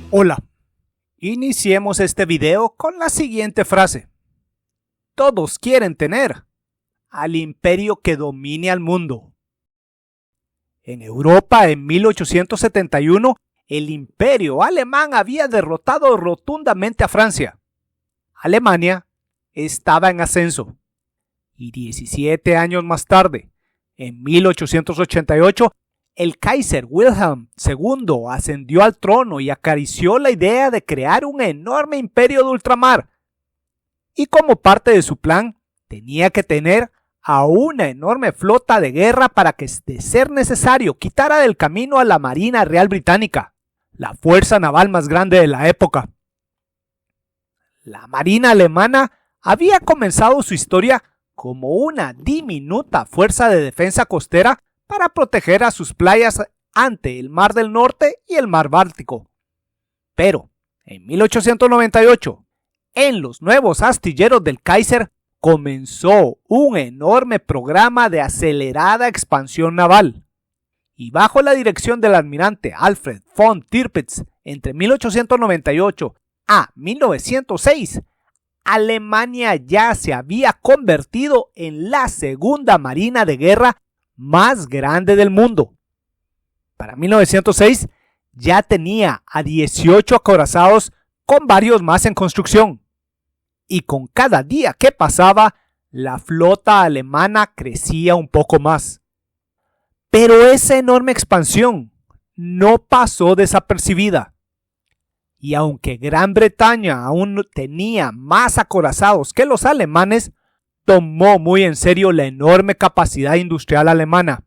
Hola, iniciemos este video con la siguiente frase. Todos quieren tener al imperio que domine al mundo. En Europa, en 1871, el imperio alemán había derrotado rotundamente a Francia. Alemania estaba en ascenso. Y 17 años más tarde, en 1888, el Kaiser Wilhelm II ascendió al trono y acarició la idea de crear un enorme imperio de ultramar. Y como parte de su plan, tenía que tener a una enorme flota de guerra para que, de ser necesario, quitara del camino a la Marina Real Británica, la fuerza naval más grande de la época. La Marina alemana había comenzado su historia como una diminuta fuerza de defensa costera para proteger a sus playas ante el Mar del Norte y el Mar Báltico. Pero, en 1898, en los nuevos astilleros del Kaiser, comenzó un enorme programa de acelerada expansión naval. Y bajo la dirección del almirante Alfred von Tirpitz, entre 1898 a 1906, Alemania ya se había convertido en la segunda marina de guerra más grande del mundo. Para 1906 ya tenía a 18 acorazados con varios más en construcción. Y con cada día que pasaba, la flota alemana crecía un poco más. Pero esa enorme expansión no pasó desapercibida. Y aunque Gran Bretaña aún tenía más acorazados que los alemanes, tomó muy en serio la enorme capacidad industrial alemana,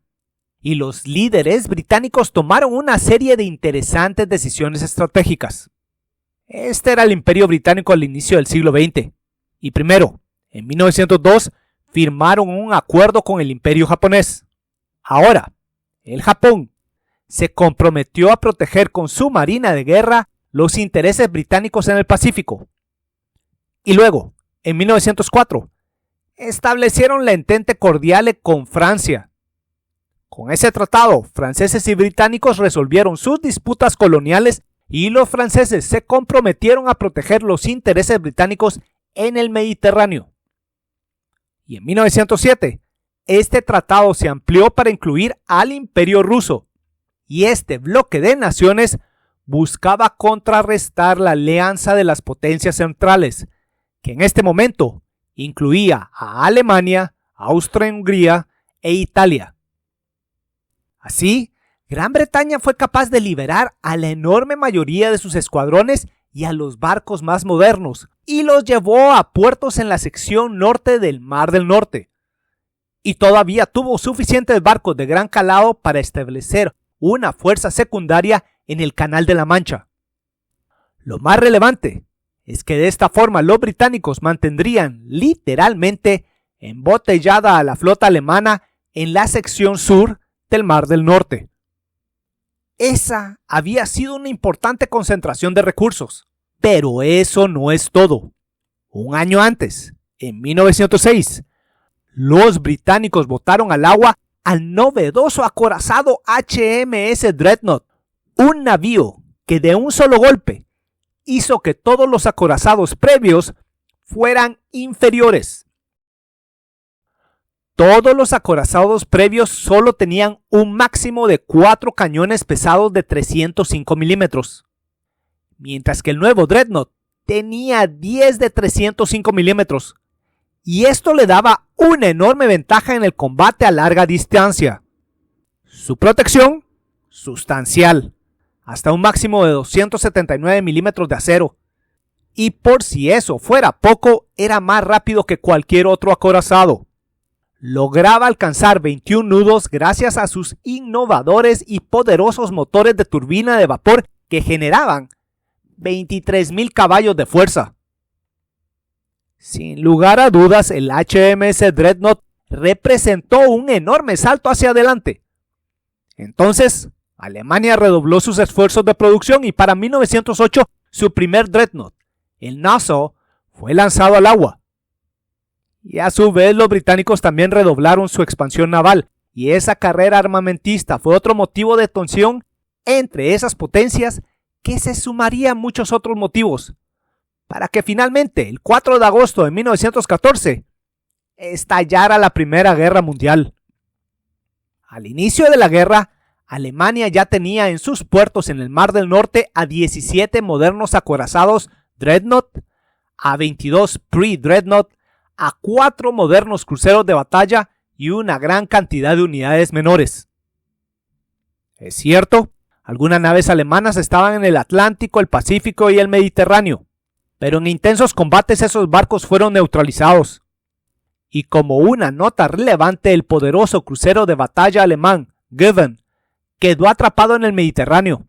y los líderes británicos tomaron una serie de interesantes decisiones estratégicas. Este era el Imperio Británico al inicio del siglo XX, y primero, en 1902, firmaron un acuerdo con el Imperio japonés. Ahora, el Japón se comprometió a proteger con su marina de guerra los intereses británicos en el Pacífico. Y luego, en 1904, establecieron la Entente Cordiale con Francia. Con ese tratado, franceses y británicos resolvieron sus disputas coloniales y los franceses se comprometieron a proteger los intereses británicos en el Mediterráneo. Y en 1907, este tratado se amplió para incluir al Imperio Ruso, y este bloque de naciones buscaba contrarrestar la alianza de las potencias centrales, que en este momento incluía a Alemania, Austria-Hungría e Italia. Así, Gran Bretaña fue capaz de liberar a la enorme mayoría de sus escuadrones y a los barcos más modernos, y los llevó a puertos en la sección norte del Mar del Norte. Y todavía tuvo suficientes barcos de gran calado para establecer una fuerza secundaria en el Canal de la Mancha. Lo más relevante es que de esta forma los británicos mantendrían literalmente embotellada a la flota alemana en la sección sur del Mar del Norte. Esa había sido una importante concentración de recursos, pero eso no es todo. Un año antes, en 1906, los británicos botaron al agua al novedoso acorazado HMS Dreadnought, un navío que de un solo golpe hizo que todos los acorazados previos fueran inferiores. Todos los acorazados previos solo tenían un máximo de 4 cañones pesados de 305 milímetros, mientras que el nuevo Dreadnought tenía 10 de 305 milímetros, y esto le daba una enorme ventaja en el combate a larga distancia. Su protección, sustancial, hasta un máximo de 279 milímetros de acero, y por si eso fuera poco, era más rápido que cualquier otro acorazado. Lograba alcanzar 21 nudos gracias a sus innovadores y poderosos motores de turbina de vapor que generaban 23,000 caballos de fuerza. Sin lugar a dudas, el HMS Dreadnought representó un enorme salto hacia adelante. Entonces, Alemania redobló sus esfuerzos de producción y para 1908 su primer Dreadnought, el Nassau, fue lanzado al agua. Y a su vez los británicos también redoblaron su expansión naval, y esa carrera armamentista fue otro motivo de tensión entre esas potencias que se sumaría a muchos otros motivos, para que finalmente, el 4 de agosto de 1914, estallara la Primera Guerra Mundial. Al inicio de la guerra, Alemania ya tenía en sus puertos en el Mar del Norte a 17 modernos acorazados Dreadnought, a 22 pre-Dreadnought, a 4 modernos cruceros de batalla y una gran cantidad de unidades menores. Es cierto, algunas naves alemanas estaban en el Atlántico, el Pacífico y el Mediterráneo, pero en intensos combates esos barcos fueron neutralizados. Y como una nota relevante, el poderoso crucero de batalla alemán Goeben quedó atrapado en el Mediterráneo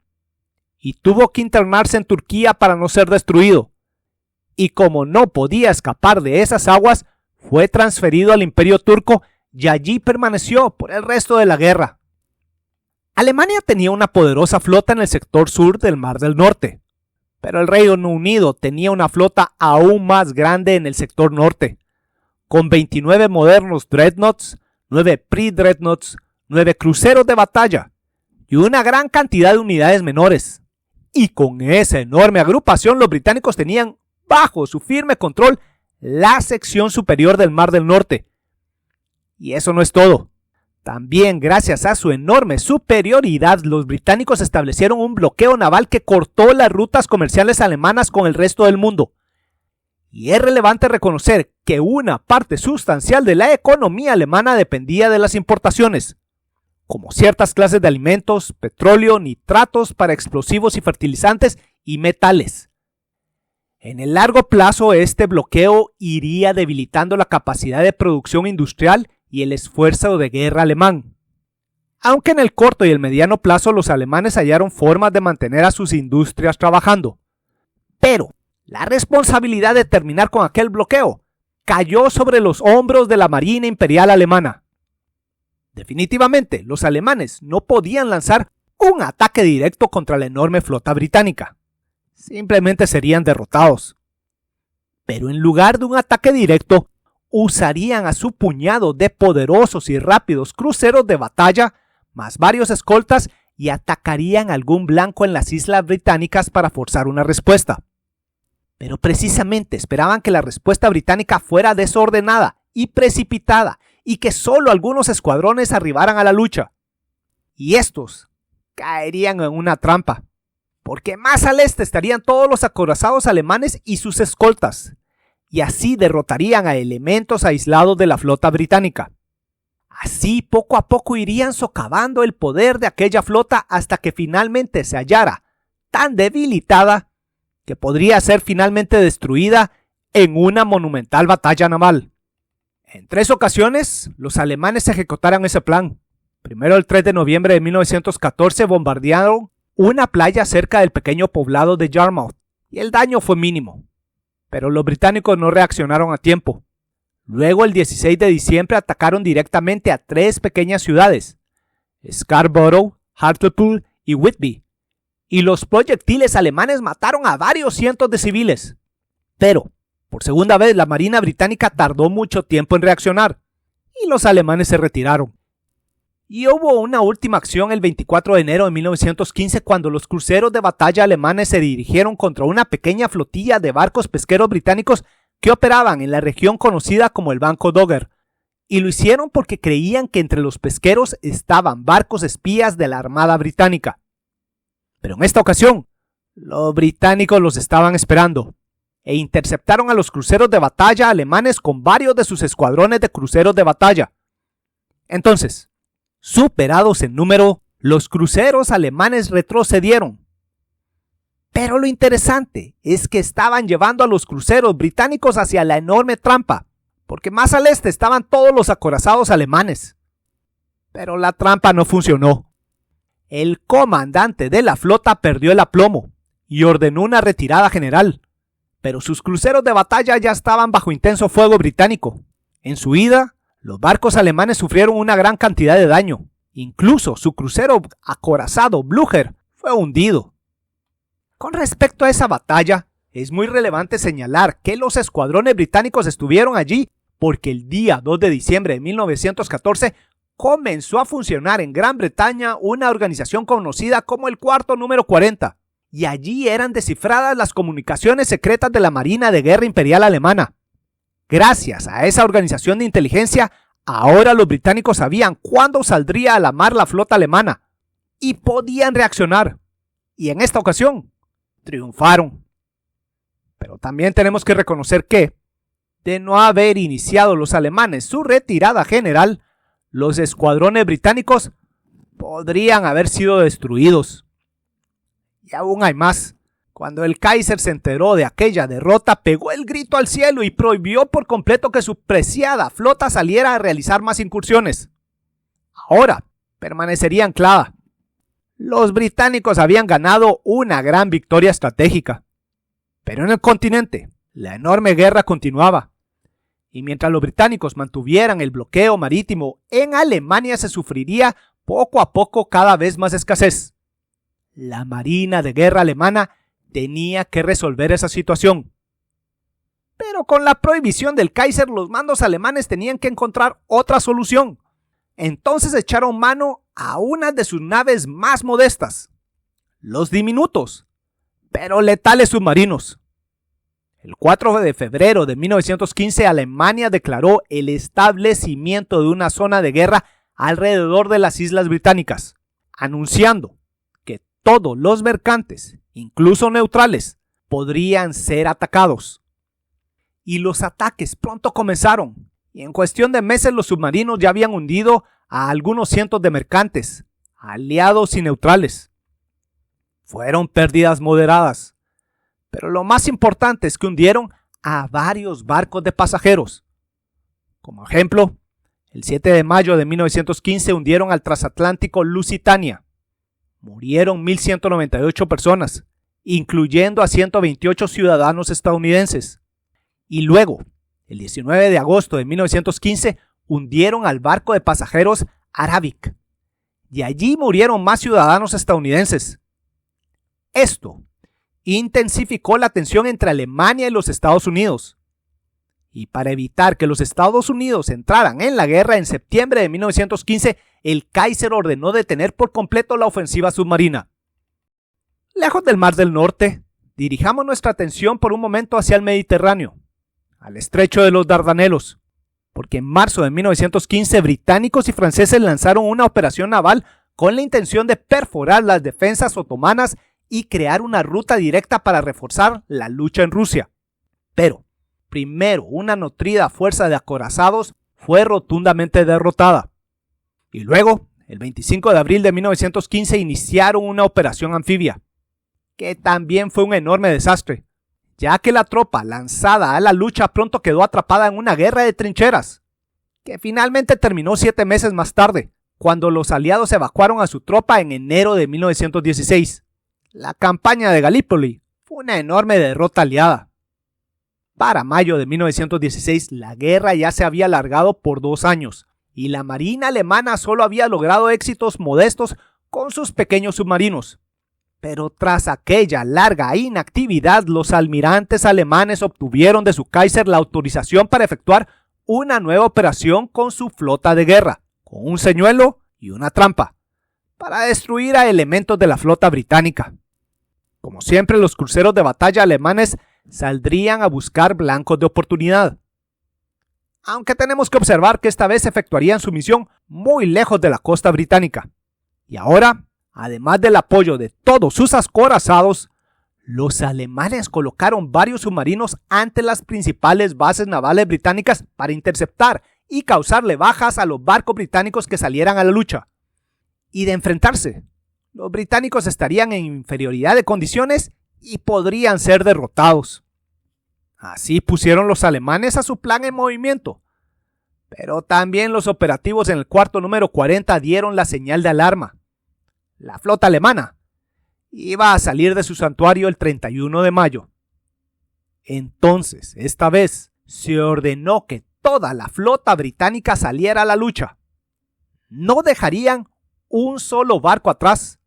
y tuvo que internarse en Turquía para no ser destruido. Y como no podía escapar de esas aguas, fue transferido al Imperio Turco y allí permaneció por el resto de la guerra. Alemania tenía una poderosa flota en el sector sur del Mar del Norte, pero el Reino Unido tenía una flota aún más grande en el sector norte, con 29 modernos Dreadnoughts, 9 pre-Dreadnoughts, 9 cruceros de batalla y una gran cantidad de unidades menores. Y con esa enorme agrupación los británicos tenían bajo su firme control la sección superior del Mar del Norte. Y eso no es todo. También gracias a su enorme superioridad, los británicos establecieron un bloqueo naval que cortó las rutas comerciales alemanas con el resto del mundo. Y es relevante reconocer que una parte sustancial de la economía alemana dependía de las importaciones, como ciertas clases de alimentos, petróleo, nitratos para explosivos y fertilizantes y metales. En el largo plazo, este bloqueo iría debilitando la capacidad de producción industrial y el esfuerzo de guerra alemán. Aunque en el corto y el mediano plazo los alemanes hallaron formas de mantener a sus industrias trabajando. Pero la responsabilidad de terminar con aquel bloqueo cayó sobre los hombros de la Marina Imperial Alemana. Definitivamente, los alemanes no podían lanzar un ataque directo contra la enorme flota británica. Simplemente serían derrotados. Pero en lugar de un ataque directo, usarían a su puñado de poderosos y rápidos cruceros de batalla, más varios escoltas, y atacarían algún blanco en las islas británicas para forzar una respuesta. Pero precisamente esperaban que la respuesta británica fuera desordenada y precipitada, y que solo algunos escuadrones arribaran a la lucha. Y estos caerían en una trampa, porque más al este estarían todos los acorazados alemanes y sus escoltas, y así derrotarían a elementos aislados de la flota británica. Así poco a poco irían socavando el poder de aquella flota hasta que finalmente se hallara tan debilitada que podría ser finalmente destruida en una monumental batalla naval. En 3 ocasiones, los alemanes ejecutaron ese plan. Primero, el 3 de noviembre de 1914 bombardearon una playa cerca del pequeño poblado de Yarmouth y el daño fue mínimo. Pero los británicos no reaccionaron a tiempo. Luego, el 16 de diciembre, atacaron directamente a 3 pequeñas ciudades, Scarborough, Hartlepool y Whitby, y los proyectiles alemanes mataron a varios cientos de civiles. Pero, por segunda vez, la Marina británica tardó mucho tiempo en reaccionar, y los alemanes se retiraron. Y hubo una última acción el 24 de enero de 1915 cuando los cruceros de batalla alemanes se dirigieron contra una pequeña flotilla de barcos pesqueros británicos que operaban en la región conocida como el Banco Dogger, y lo hicieron porque creían que entre los pesqueros estaban barcos espías de la Armada Británica. Pero en esta ocasión, los británicos los estaban esperando e interceptaron a los cruceros de batalla alemanes con varios de sus escuadrones de cruceros de batalla. Entonces, superados en número, los cruceros alemanes retrocedieron. Pero lo interesante es que estaban llevando a los cruceros británicos hacia la enorme trampa, porque más al este estaban todos los acorazados alemanes. Pero la trampa no funcionó. El comandante de la flota perdió el aplomo y ordenó una retirada general, pero sus cruceros de batalla ya estaban bajo intenso fuego británico. En su ida, los barcos alemanes sufrieron una gran cantidad de daño. Incluso su crucero acorazado Blücher fue hundido. Con respecto a esa batalla, es muy relevante señalar que los escuadrones británicos estuvieron allí porque el día 2 de diciembre de 1914 comenzó a funcionar en Gran Bretaña una organización conocida como el Cuarto Número 40, y allí eran descifradas las comunicaciones secretas de la Marina de Guerra Imperial Alemana. Gracias a esa organización de inteligencia, ahora los británicos sabían cuándo saldría a la mar la flota alemana y podían reaccionar. Y en esta ocasión, triunfaron. Pero también tenemos que reconocer que, de no haber iniciado los alemanes su retirada general, los escuadrones británicos podrían haber sido destruidos. Y aún hay más. Cuando el Kaiser se enteró de aquella derrota, pegó el grito al cielo y prohibió por completo que su preciada flota saliera a realizar más incursiones. Ahora permanecería anclada. Los británicos habían ganado una gran victoria estratégica. Pero en el continente, la enorme guerra continuaba. Y mientras los británicos mantuvieran el bloqueo marítimo, en Alemania se sufriría poco a poco cada vez más escasez. La Marina de Guerra alemana tenía que resolver esa situación. Pero con la prohibición del Kaiser, los mandos alemanes tenían que encontrar otra solución. Entonces echaron mano a una de sus naves más modestas, los diminutos, pero letales submarinos. El 4 de febrero de 1915, Alemania declaró el establecimiento de una zona de guerra alrededor de las islas británicas, anunciando que todos los mercantes, incluso neutrales, podrían ser atacados. Y los ataques pronto comenzaron, y en cuestión de meses los submarinos ya habían hundido a algunos cientos de mercantes, aliados y neutrales. Fueron pérdidas moderadas, pero lo más importante es que hundieron a varios barcos de pasajeros. Como ejemplo, el 7 de mayo de 1915 hundieron al transatlántico Lusitania. Murieron 1.198 personas, incluyendo a 128 ciudadanos estadounidenses. Y luego, el 19 de agosto de 1915, hundieron al barco de pasajeros Arabic. Y allí murieron más ciudadanos estadounidenses. Esto intensificó la tensión entre Alemania y los Estados Unidos. Y para evitar que los Estados Unidos entraran en la guerra en septiembre de 1915, el Kaiser ordenó detener por completo la ofensiva submarina. Lejos del Mar del Norte, dirijamos nuestra atención por un momento hacia el Mediterráneo, al estrecho de los Dardanelos, porque en marzo de 1915 británicos y franceses lanzaron una operación naval con la intención de perforar las defensas otomanas y crear una ruta directa para reforzar la lucha en Rusia. Pero, primero, una nutrida fuerza de acorazados fue rotundamente derrotada. Y luego, el 25 de abril de 1915, iniciaron una operación anfibia, que también fue un enorme desastre, ya que la tropa lanzada a la lucha pronto quedó atrapada en una guerra de trincheras, que finalmente terminó 7 meses más tarde, cuando los aliados evacuaron a su tropa en enero de 1916. La campaña de Galípoli fue una enorme derrota aliada. Para mayo de 1916, la guerra ya se había alargado por 2 años y la marina alemana solo había logrado éxitos modestos con sus pequeños submarinos. Pero tras aquella larga inactividad, los almirantes alemanes obtuvieron de su Kaiser la autorización para efectuar una nueva operación con su flota de guerra, con un señuelo y una trampa, para destruir a elementos de la flota británica. Como siempre, los cruceros de batalla alemanes saldrían a buscar blancos de oportunidad. Aunque tenemos que observar que esta vez efectuarían su misión muy lejos de la costa británica. Y ahora, además del apoyo de todos sus acorazados, los alemanes colocaron varios submarinos ante las principales bases navales británicas para interceptar y causarle bajas a los barcos británicos que salieran a la lucha. Y de enfrentarse, los británicos estarían en inferioridad de condiciones y podrían ser derrotados. Así pusieron los alemanes a su plan en movimiento. Pero también los operativos en el cuarto número 40 dieron la señal de alarma. La flota alemana iba a salir de su santuario el 31 de mayo. Entonces, esta vez, se ordenó que toda la flota británica saliera a la lucha. No dejarían un solo barco atrás.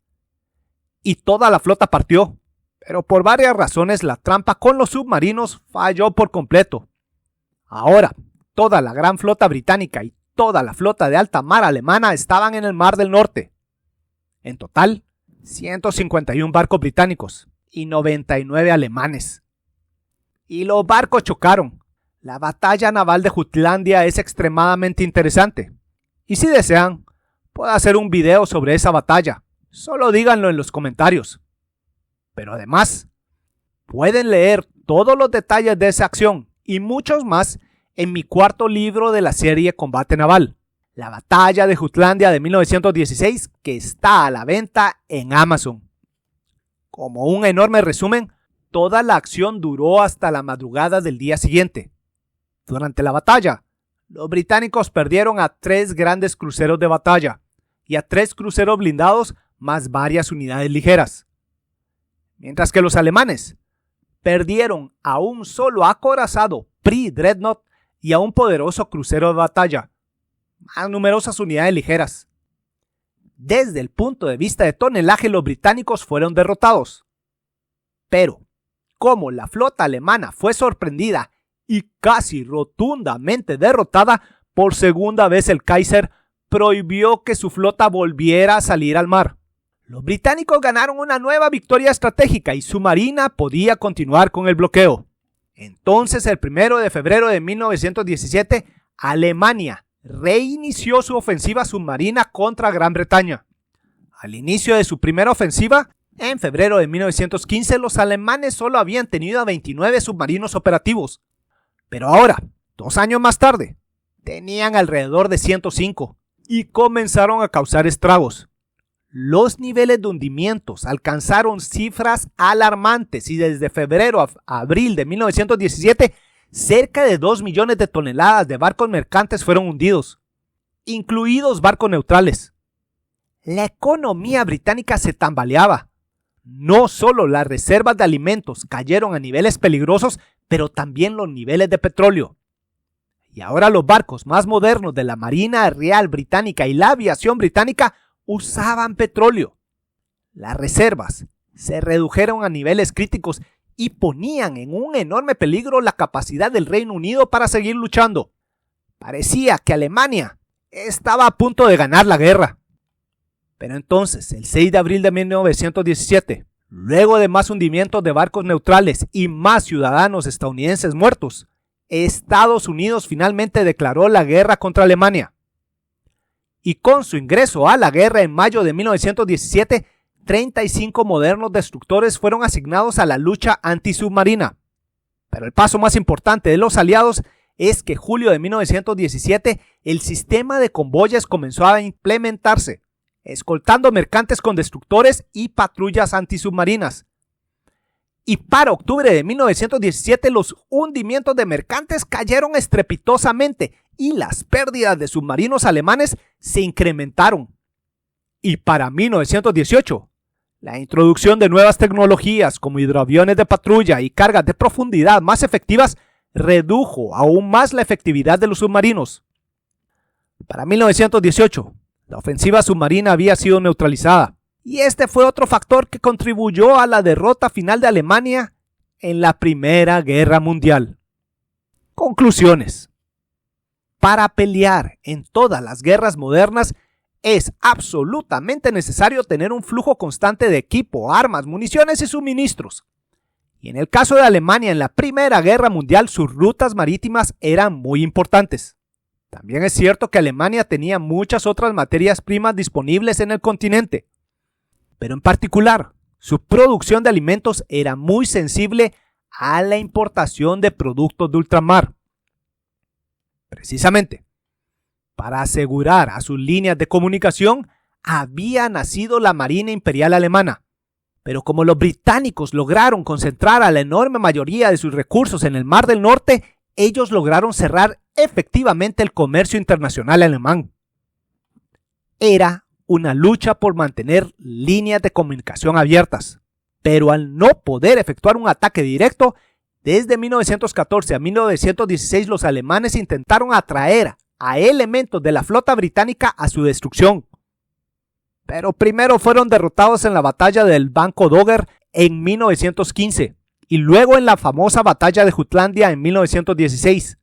Y toda la flota partió. Pero por varias razones la trampa con los submarinos falló por completo. Ahora, toda la gran flota británica y toda la flota de alta mar alemana estaban en el Mar del Norte. En total, 151 barcos británicos y 99 alemanes. Y los barcos chocaron. La batalla naval de Jutlandia es extremadamente interesante. Y si desean, puedo hacer un video sobre esa batalla. Solo díganlo en los comentarios. Pero además, pueden leer todos los detalles de esa acción y muchos más en mi cuarto libro de la serie Combate Naval, la batalla de Jutlandia de 1916, que está a la venta en Amazon. Como un enorme resumen, toda la acción duró hasta la madrugada del día siguiente. Durante la batalla, los británicos perdieron a 3 grandes cruceros de batalla y a 3 cruceros blindados más varias unidades ligeras. Mientras que los alemanes perdieron a un solo acorazado Pre-Dreadnought y a un poderoso crucero de batalla, más numerosas unidades ligeras. Desde el punto de vista de tonelaje, los británicos fueron derrotados. Pero, como la flota alemana fue sorprendida y casi rotundamente derrotada, por segunda vez el Kaiser prohibió que su flota volviera a salir al mar. Los británicos ganaron una nueva victoria estratégica y su marina podía continuar con el bloqueo. Entonces, el 1 de febrero de 1917, Alemania reinició su ofensiva submarina contra Gran Bretaña. Al inicio de su primera ofensiva, en febrero de 1915, los alemanes solo habían tenido 29 submarinos operativos. Pero ahora, 2 años más tarde, tenían alrededor de 105 y comenzaron a causar estragos. Los niveles de hundimientos alcanzaron cifras alarmantes y desde febrero a abril de 1917, cerca de 2 millones de toneladas de barcos mercantes fueron hundidos, incluidos barcos neutrales. La economía británica se tambaleaba. No solo las reservas de alimentos cayeron a niveles peligrosos, pero también los niveles de petróleo. Y ahora los barcos más modernos de la Marina Real Británica y la aviación británica usaban petróleo. Las reservas se redujeron a niveles críticos y ponían en un enorme peligro la capacidad del Reino Unido para seguir luchando. Parecía que Alemania estaba a punto de ganar la guerra. Pero entonces, el 6 de abril de 1917, luego de más hundimientos de barcos neutrales y más ciudadanos estadounidenses muertos, Estados Unidos finalmente declaró la guerra contra Alemania. Y con su ingreso a la guerra en mayo de 1917, 35 modernos destructores fueron asignados a la lucha antisubmarina. Pero el paso más importante de los aliados es que en julio de 1917 el sistema de convoyes comenzó a implementarse, escoltando mercantes con destructores y patrullas antisubmarinas. Y para octubre de 1917 los hundimientos de mercantes cayeron estrepitosamente y las pérdidas de submarinos alemanes se incrementaron. Y para 1918, la introducción de nuevas tecnologías como hidroaviones de patrulla y cargas de profundidad más efectivas redujo aún más la efectividad de los submarinos. Para 1918, la ofensiva submarina había sido neutralizada. Y este fue otro factor que contribuyó a la derrota final de Alemania en la Primera Guerra Mundial. Conclusiones. Para pelear en todas las guerras modernas es absolutamente necesario tener un flujo constante de equipo, armas, municiones y suministros. Y en el caso de Alemania en la Primera Guerra Mundial, sus rutas marítimas eran muy importantes. También es cierto que Alemania tenía muchas otras materias primas disponibles en el continente. Pero en particular, su producción de alimentos era muy sensible a la importación de productos de ultramar. Precisamente, para asegurar a sus líneas de comunicación, había nacido la Marina Imperial Alemana. Pero como los británicos lograron concentrar a la enorme mayoría de sus recursos en el Mar del Norte, ellos lograron cerrar efectivamente el comercio internacional alemán. Era una lucha por mantener líneas de comunicación abiertas, pero al no poder efectuar un ataque directo, Desde 1914 a 1916 los alemanes intentaron atraer a elementos de la flota británica a su destrucción. Pero primero fueron derrotados en la batalla del Banco Dogger en 1915 y luego en la famosa batalla de Jutlandia en 1916.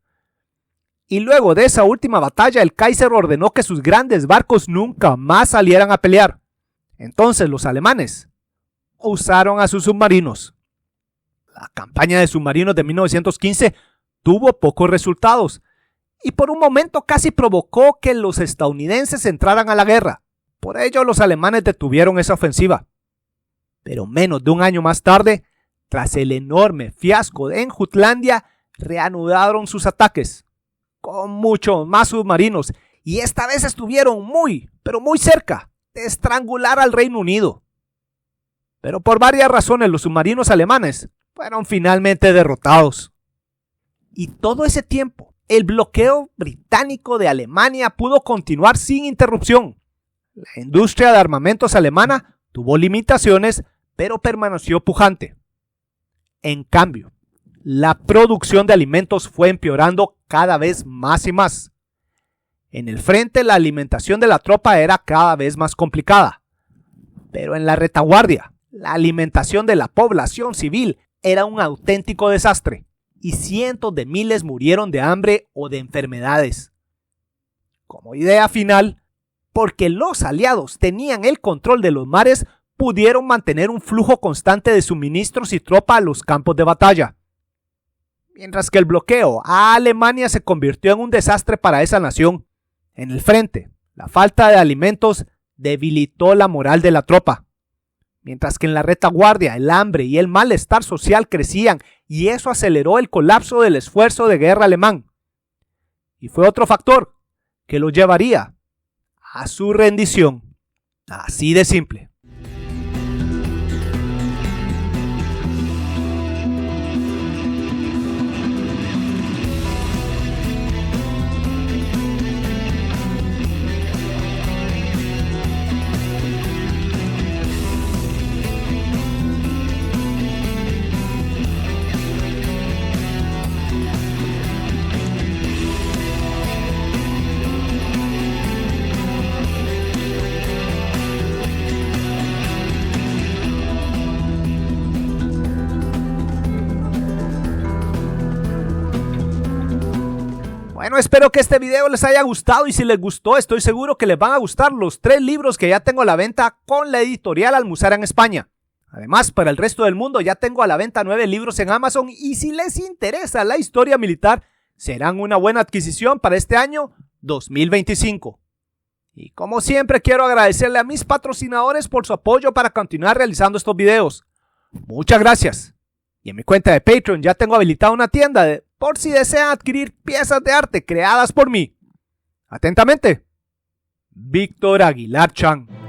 Y luego de esa última batalla el Kaiser ordenó que sus grandes barcos nunca más salieran a pelear. Entonces los alemanes usaron a sus submarinos. La campaña de submarinos de 1915 tuvo pocos resultados y por un momento casi provocó que los estadounidenses entraran a la guerra. Por ello los alemanes detuvieron esa ofensiva. Pero menos de un año más tarde, tras el enorme fiasco en Jutlandia, reanudaron sus ataques con muchos más submarinos y esta vez estuvieron muy cerca de estrangular al Reino Unido. Pero por varias razones los submarinos alemanes fueron finalmente derrotados. Y todo ese tiempo, el bloqueo británico de Alemania pudo continuar sin interrupción. La industria de armamentos alemana tuvo limitaciones, pero permaneció pujante. En cambio, la producción de alimentos fue empeorando cada vez más y más. En el frente, la alimentación de la tropa era cada vez más complicada. Pero en la retaguardia, la alimentación de la población civil era un auténtico desastre y cientos de miles murieron de hambre o de enfermedades. Como idea final, porque los aliados tenían el control de los mares, pudieron mantener un flujo constante de suministros y tropa a los campos de batalla. Mientras que el bloqueo a Alemania se convirtió en un desastre para esa nación. En el frente, la falta de alimentos debilitó la moral de la tropa. Mientras que en la retaguardia el hambre y el malestar social crecían y eso aceleró el colapso del esfuerzo de guerra alemán. Y fue otro factor que lo llevaría a su rendición. Así de simple. Bueno, espero que este video les haya gustado y si les gustó estoy seguro que les van a gustar los 3 libros que ya tengo a la venta con la editorial Almuzara en España. Además, para el resto del mundo ya tengo a la venta 9 libros en Amazon y si les interesa la historia militar, serán una buena adquisición para este año 2025. Y como siempre quiero agradecerle a mis patrocinadores por su apoyo para continuar realizando estos videos. Muchas gracias. Y en mi cuenta de Patreon ya tengo habilitada una tienda por si desean adquirir piezas de arte creadas por mí. Atentamente, Víctor Aguilar Chan.